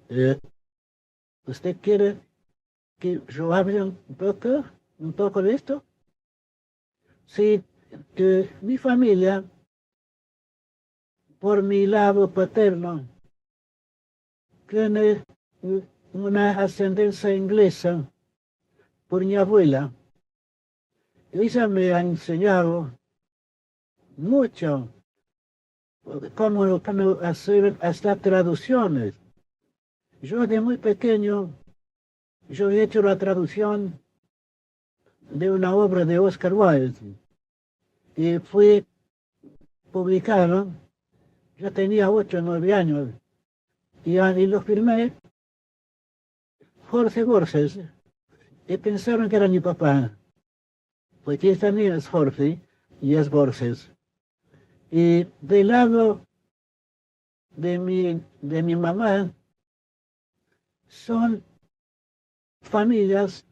Eh, ¿Usted quiere que yo hable un poco de esto? Sí, que mi familia, por mi lado paterno, tiene una ascendencia inglesa por mi abuela. Ella me ha enseñado mucho cómo hacer hasta traducciones. Yo de muy pequeño, yo he hecho la traducción de una obra de Oscar Wilde y fue publicado, yo tenía 8 o 9 años, y lo firmé Jorge Borges, y pensaron que era mi papá, porque esta niña es Jorge y es Borges. Y del lado de mi mamá son familias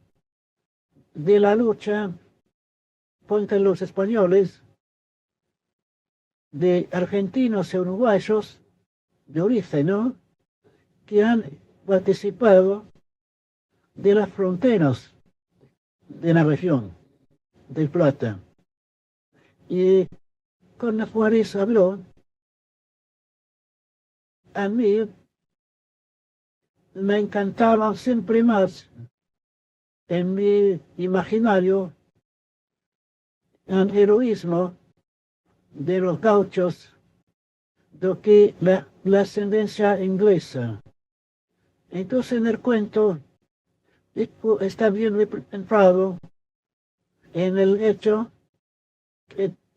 de la lucha contra los españoles, de argentinos y uruguayos de origen, ¿no? Que han participado de las fronteras de la región del Plata. Y con las cuales habló, a mí me encantaba siempre más en mi imaginario el heroísmo de los gauchos do que la ascendencia inglesa. Entonces en el cuento está bien representado en el hecho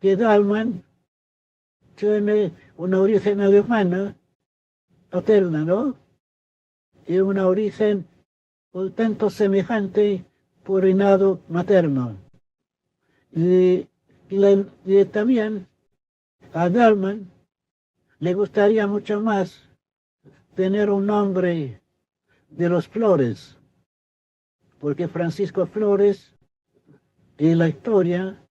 que Dalman tiene una origen alemana paterna, ¿no? Y una origen un tanto semejante por reinado materno. Y, y también a Dalman le gustaría mucho más tener un nombre de los Flores, porque Francisco Flores en la historia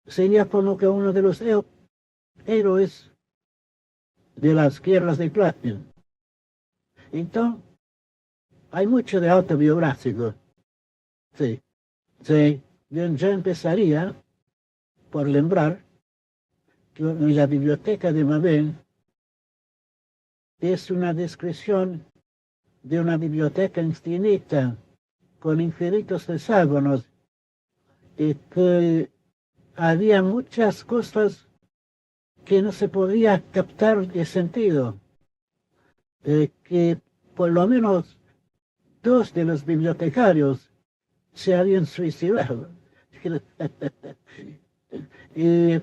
sería como que uno de los héroes de las guerras del Plata. Entonces, hay mucho de autobiográfico. Sí, sí. Yo empezaría por lembrar que en la biblioteca de Mabel es una descripción de una biblioteca infinita con infinitos hexágonos y que había muchas cosas que no se podía captar de sentido, que por lo menos 2 de los bibliotecarios se habían suicidado. y,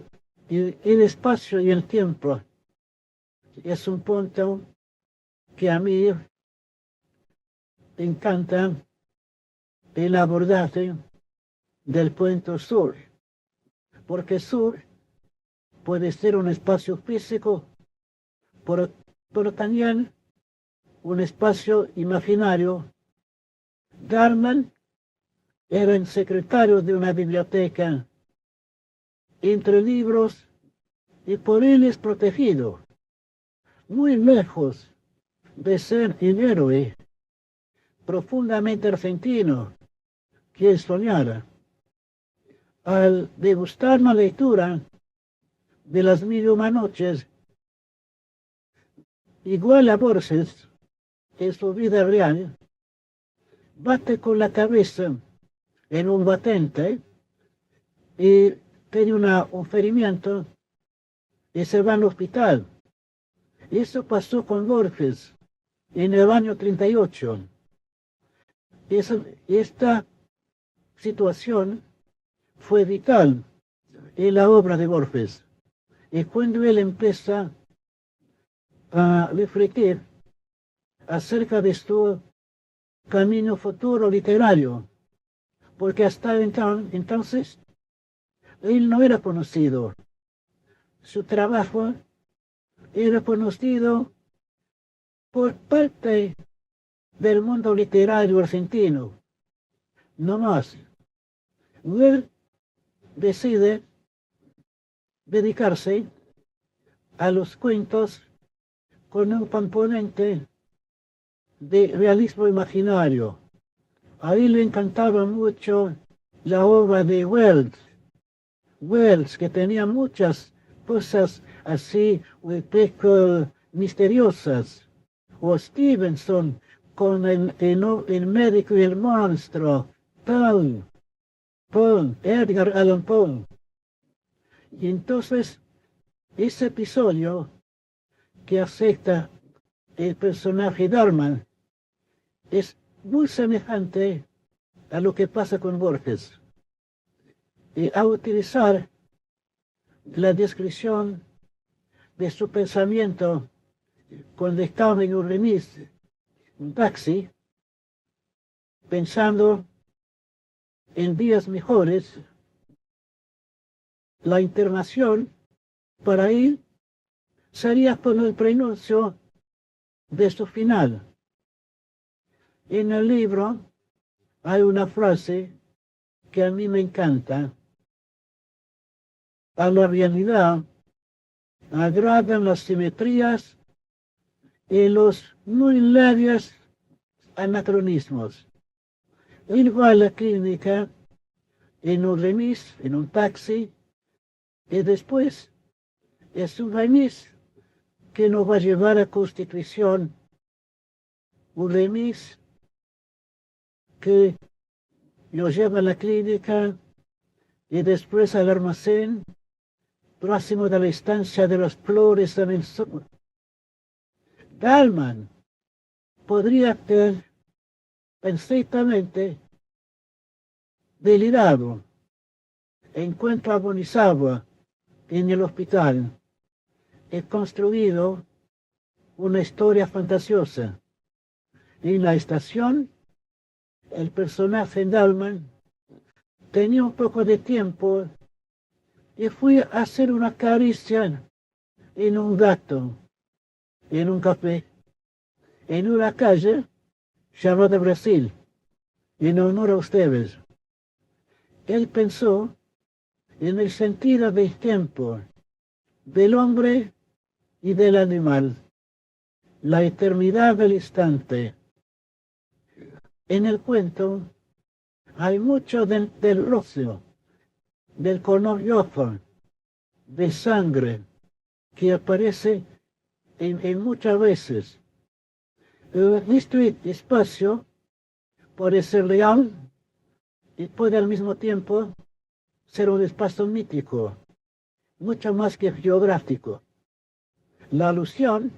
y el espacio y el tiempo es un punto que a mí me encanta el abordaje del punto sur, porque sur puede ser un espacio físico, pero, pero también un espacio imaginario. Darman era el secretario de una biblioteca entre libros y por él es protegido, muy lejos de ser un héroe profundamente argentino que soñara. Al degustar la lectura de las mil y una noches, igual a Borges, en su vida real, bate con la cabeza en un batente y tiene un ferimento y se va al hospital. Eso pasó con Borges en el año 38. Esta situación fue vital en la obra de Borges. Y cuando él empieza a refletir acerca de su camino futuro literario, porque hasta entonces él no era conocido. Su trabajo era conocido por parte del mundo literario argentino, no más. Él decide dedicarse a los cuentos con un componente de realismo imaginario. A él le encantaba mucho la obra de Wells, que tenía muchas cosas así un poco misteriosas. O Stevenson con el médico y el monstruo, Edgar Allan Poe. Y entonces, ese episodio que acepta el personaje Darman es muy semejante a lo que pasa con Borges. Y a utilizar la descripción de su pensamiento cuando estaba en un remis, un taxi, pensando en días mejores, la internación para él sería como el prenuncio de su final. En el libro hay una frase que a mí me encanta. A la realidad agradan las simetrías y los muy leves anacronismos. Él va a la clínica en un remis, en un taxi, y después es un remis que nos va a llevar a Constitución, un remis que lo lleva a la clínica y después al almacén próximo de la estancia de las flores en el sur. Dalman podría ter perfectamente delirado en cuanto agonizaba en el hospital. He construido una historia fantasiosa. En la estación, el personaje Dalman tenía un poco de tiempo y fui a hacer una caricia en un gato, en un café, en una calle llamada Brasil, en honor a ustedes. Él pensó en el sentido del tiempo, del hombre y del animal, la eternidad del instante. En el cuento hay mucho del rocio, del color rojo, de sangre, que aparece en muchas veces. Este espacio puede ser real y puede al mismo tiempo ser un espacio mítico, mucho más que geográfico. La alusión,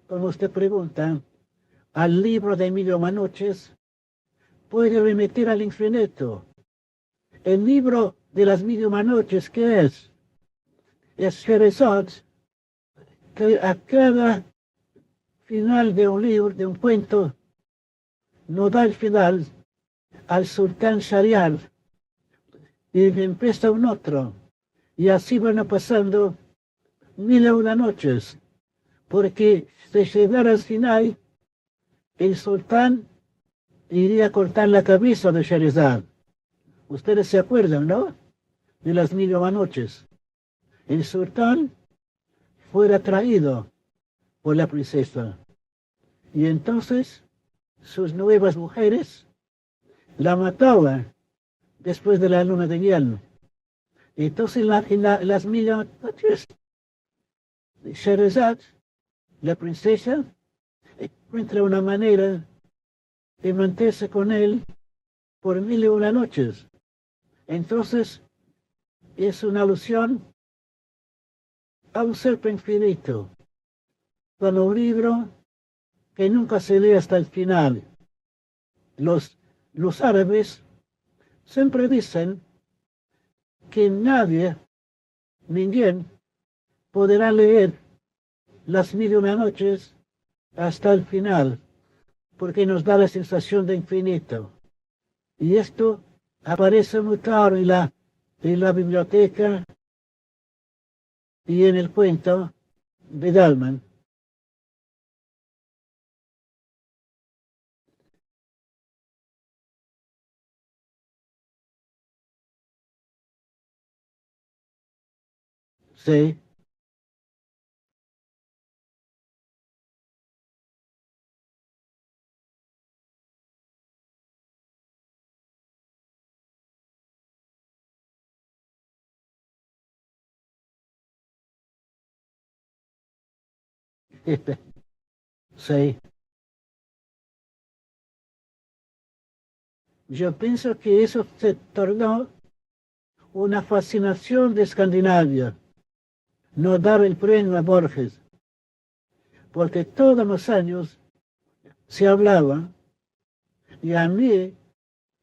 como usted pregunta, al libro de Emilio Manoches puede remitir al infinito. El libro de las Mil Manoches, ¿qué es? Es Sherazade, que a cada final de un libro, de un cuento, no da el final al sultán Shahriar y empieza un otro. Y así van pasando 1001 noches, porque si llegara al final, el sultán iría a cortar la cabeza de Sherazade. Ustedes se acuerdan, ¿no? De las 1001 noches. El sultán fuera traído por la princesa. Y entonces sus nuevas mujeres la mataban después de la luna de miel. Entonces las 1001 noches, Sherazade, la princesa, encuentra una manera de mantenerse con él por 1001 noches. Entonces es una alusión a un ser infinito, con un libro que nunca se lee hasta el final. Los árabes siempre dicen que nadie, ninguém, podrá leer las 1001 noches hasta el final, porque nos da la sensación de infinito. Y esto aparece muy claro en la biblioteca y en el cuento de Dalman. Sí, Sí. Yo pienso que eso se tornó una fascinación de Escandinavia, no dar el premio a Borges, porque todos los años se hablaba y a mí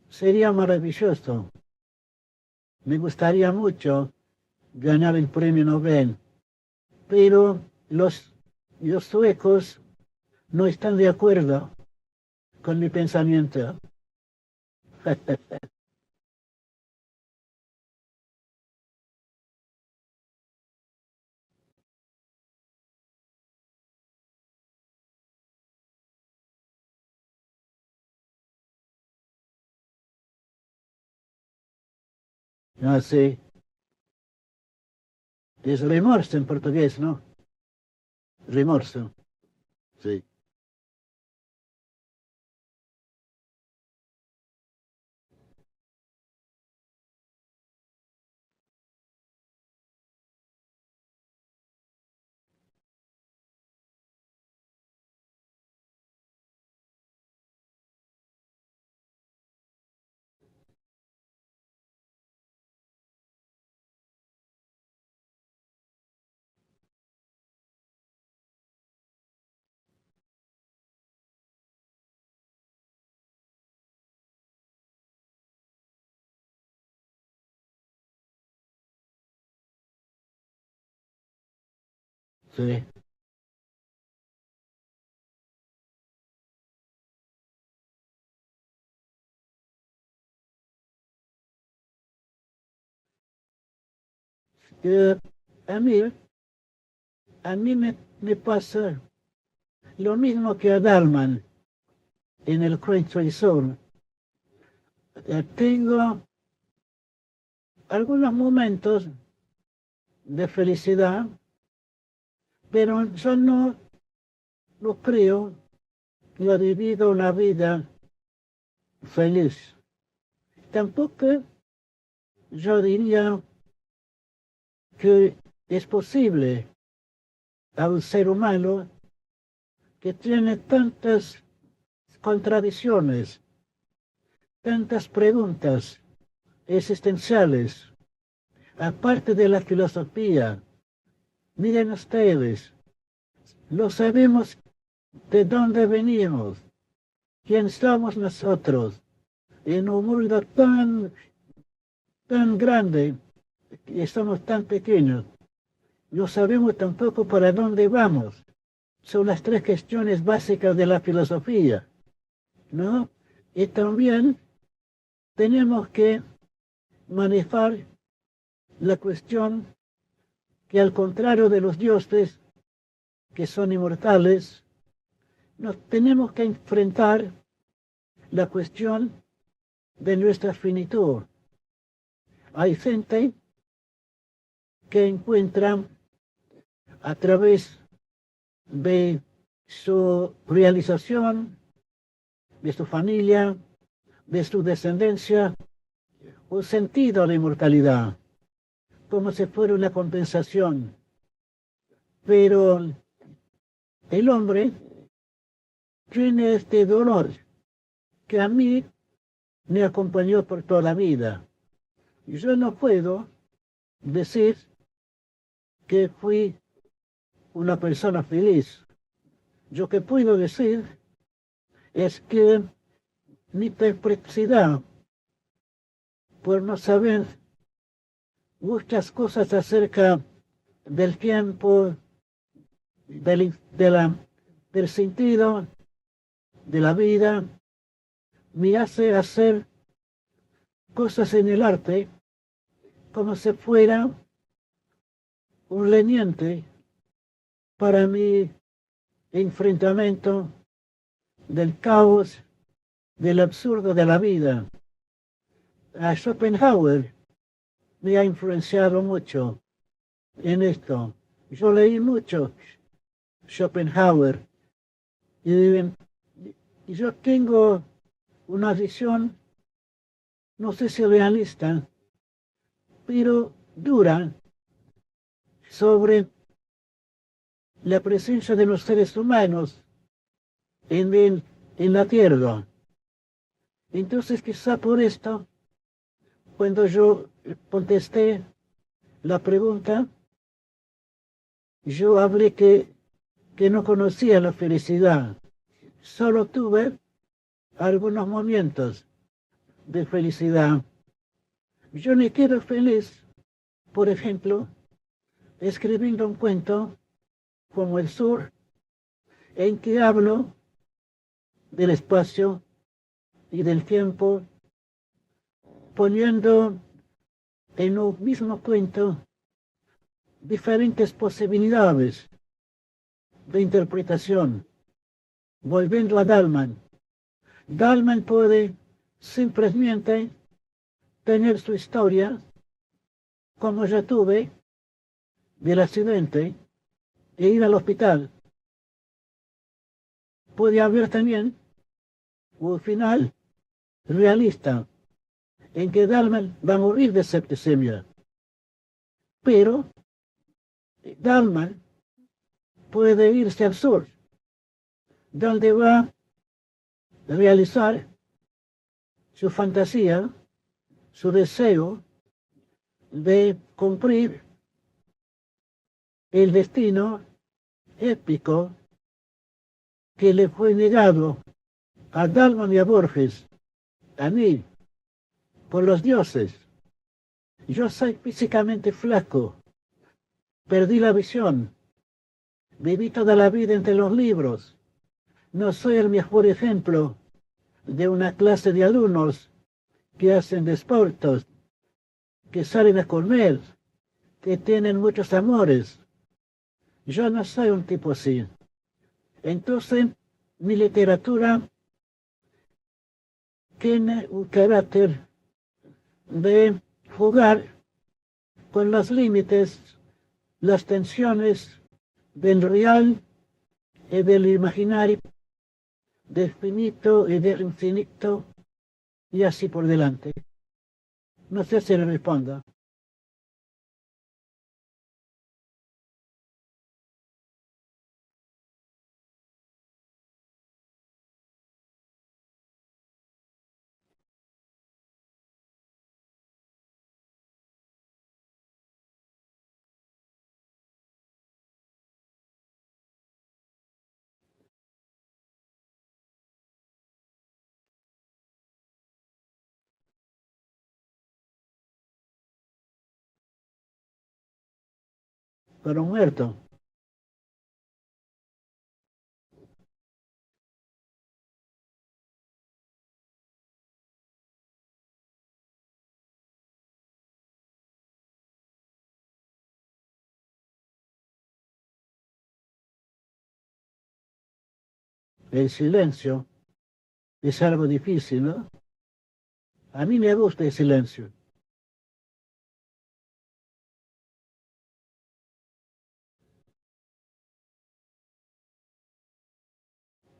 sería maravilloso. Me gustaría mucho ganar el premio Nobel, pero los suecos no están de acuerdo con mi pensamiento. Así, es remorso en portugués, ¿no? Remorso, sí. Sí. Eh, a mí, me pasa lo mismo que a Dalman en el Crenshaw Soul. Tengo algunos momentos de felicidad, pero yo no creo que he vivido una vida feliz. Tampoco yo diría que es posible a un ser humano que tiene tantas contradicciones, tantas preguntas existenciales, aparte de la filosofía. Miren ustedes, no sabemos de dónde venimos, quién somos nosotros, en un mundo tan grande y somos tan pequeños. No sabemos tampoco para dónde vamos. Son las tres cuestiones básicas de la filosofía, ¿no? Y también tenemos que manejar la cuestión que al contrario de los dioses, que son inmortales, nos tenemos que enfrentar la cuestión de nuestra finitud. Hay gente que encuentra a través de su realización, de su familia, de su descendencia, un sentido a la inmortalidad, como si fuera una compensación. Pero el hombre tiene este dolor que a mí me acompañó por toda la vida. Y yo no puedo decir que fui una persona feliz. Yo que puedo decir es que mi perplejidad por no saber muchas cosas acerca del tiempo, del sentido de la vida, me hace hacer cosas en el arte como si fuera un leniente para mi enfrentamiento del caos, del absurdo de la vida. A Schopenhauer me ha influenciado mucho en esto. Yo leí mucho Schopenhauer y, y yo tengo una visión, no sé si realista, pero dura sobre la presencia de los seres humanos en la Tierra. Entonces, quizá por esto, cuando yo contesté la pregunta, yo hablé que no conocía la felicidad. Solo tuve algunos momentos de felicidad. Yo me quedo feliz, por ejemplo, escribiendo un cuento como El Sur, en que hablo del espacio y del tiempo, poniendo en un mismo cuento diferentes posibilidades de interpretación. Volviendo a Dalman, Dalman puede simplemente tener su historia, como ya tuve, del accidente e ir al hospital. Puede haber también un final realista en que Dalman va a morir de septicemia. Pero Dalman puede irse al sur, donde va a realizar su fantasía, su deseo de cumplir el destino épico que le fue negado a Dalman y a Borges, a mí, por los dioses. Yo soy físicamente flaco, perdí la visión, viví toda la vida entre los libros. No soy el mejor ejemplo de una clase de alumnos que hacen deportes, que salen a comer, que tienen muchos amores. Yo no soy un tipo así. Entonces, mi literatura tiene un carácter de jugar con los límites, las tensiones del real y del imaginario, del finito y del infinito, y así por delante. No sé si le respondo. Pero muerto. El silencio es algo difícil, ¿no? A mí me gusta el silencio.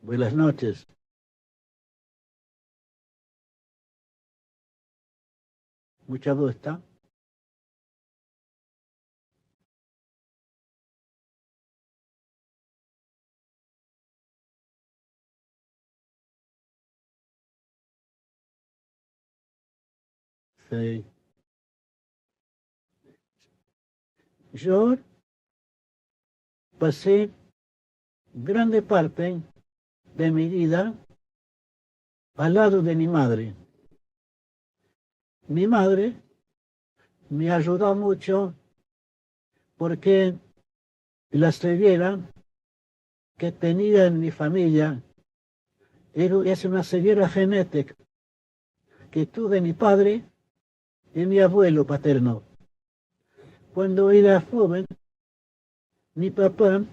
Buenas noches. Mucho gusto. Sí. Yo pasé grande parte de mi vida al lado de mi madre. Mi madre me ayudó mucho porque la ceguera que tenía en mi familia es una ceguera genética que tuve mi padre y mi abuelo paterno. Cuando era joven, mi papá,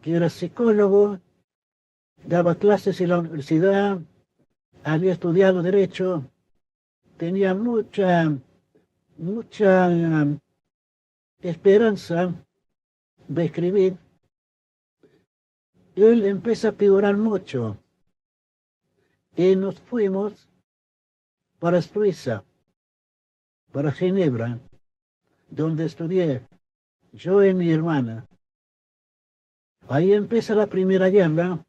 que era psicólogo, daba clases en la universidad, había estudiado derecho, tenía mucha esperanza de escribir. Él empezó a figurar mucho y nos fuimos para Suiza, para Ginebra, donde estudié yo y mi hermana. Ahí empieza la Primera Guerra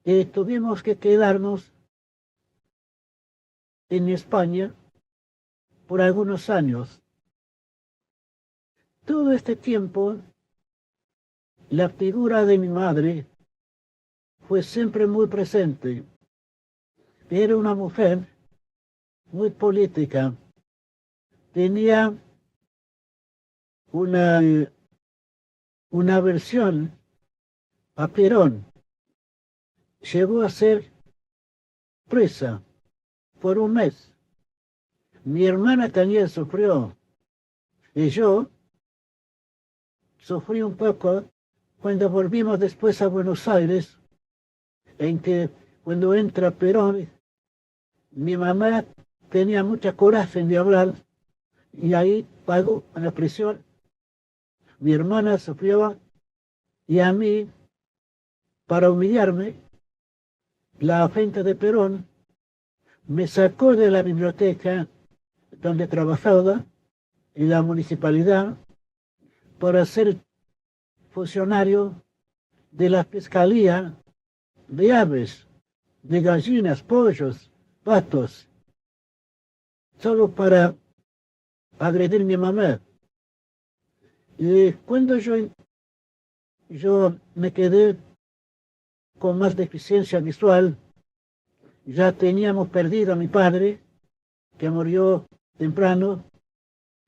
y tuvimos que quedarnos en España por algunos años. Todo este tiempo, la figura de mi madre fue siempre muy presente. Era una mujer muy política. Tenía una, una aversión a Perón. Llegó a ser presa por un mes. Mi hermana también sufrió. Y yo sufrí un poco cuando volvimos después a Buenos Aires, en que cuando entra Perón, mi mamá tenía mucha coraje de hablar y ahí pagó a la prisión. Mi hermana sufrió y a mí, para humillarme, la agente de Perón me sacó de la biblioteca donde trabajaba en la municipalidad para ser funcionario de la Fiscalía de aves, de gallinas, pollos, patos, solo para agredir a mi mamá. Y cuando yo me quedé con más deficiencia visual, ya teníamos perdido a mi padre, que murió temprano.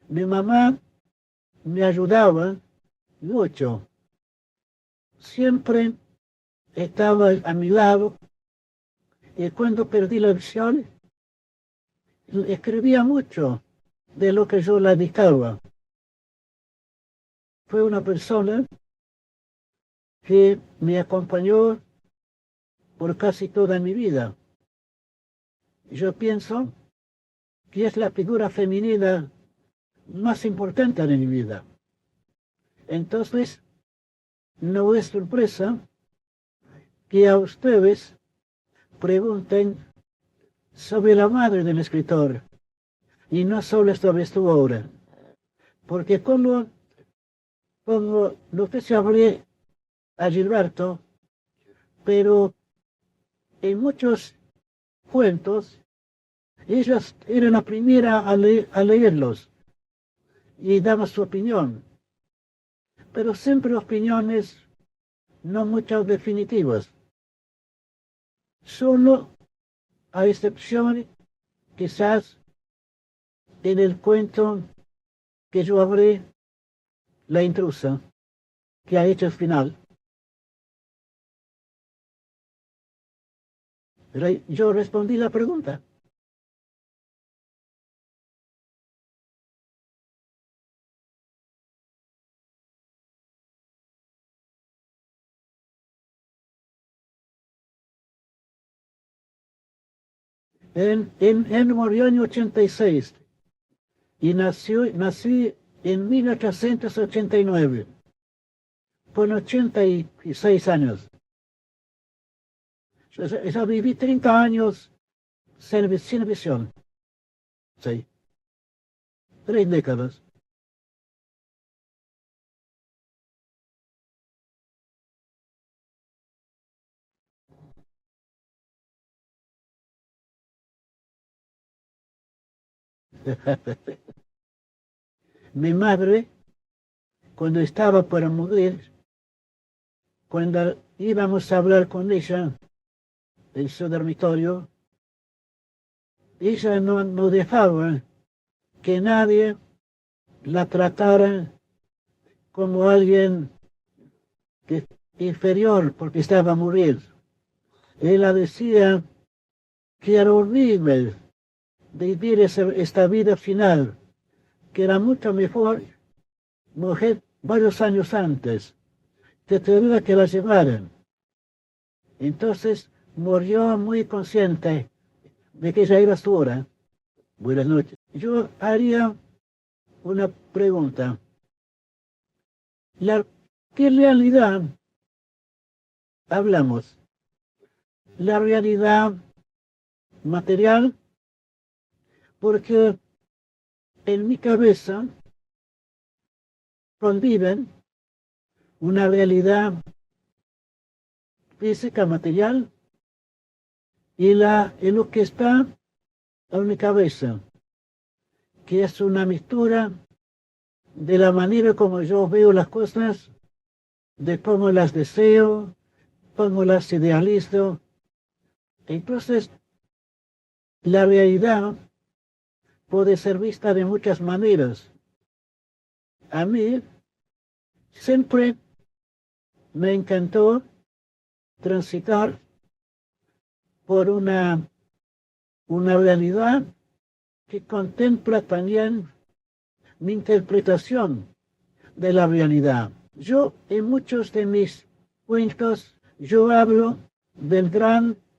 Mi mamá me ayudaba mucho. Siempre estaba a mi lado y cuando perdí la visión, escribía mucho de lo que yo la dictaba. Fue una persona que me acompañó por casi toda mi vida. Yo pienso que es la figura femenina más importante de mi vida. Entonces, no es sorpresa que a ustedes pregunten sobre la madre del escritor y no solo sobre su obra. Porque como no sé si hablé a Gilberto, pero en muchos cuentos ella era la primera a leerlos y daba su opinión, pero siempre opiniones no muchas definitivas, solo a excepción quizás en el cuento que yo hablé, La intrusa, que ha hecho el final. Pero yo respondí la pregunta. Él murió en 86 y nací en 1889, con 86 años. Yo viví 30 años sin visión. Sí, 3 décadas. Mi madre, cuando estaba para morir, cuando íbamos a hablar con ella en su dormitorio, ella no dejaba que nadie la tratara como alguien que, inferior porque estaba a morir. Ella decía que era horrible vivir esta vida final, que era mucho mejor morir varios años antes, que tendría que la llevaran. Entonces murió muy consciente de que ya era su hora. Buenas noches. Yo haría una pregunta. La, ¿Qué realidad hablamos? ¿La realidad material? Porque en mi cabeza conviven una realidad física, material, y lo que está en mi cabeza, que es una mixtura de la manera como yo veo las cosas, de cómo las deseo, cómo las idealizo. Entonces, la realidad puede ser vista de muchas maneras. A mí siempre me encantó transitar por una realidad que contempla también mi interpretación de la realidad. Yo, en muchos de mis cuentos, yo hablo del gran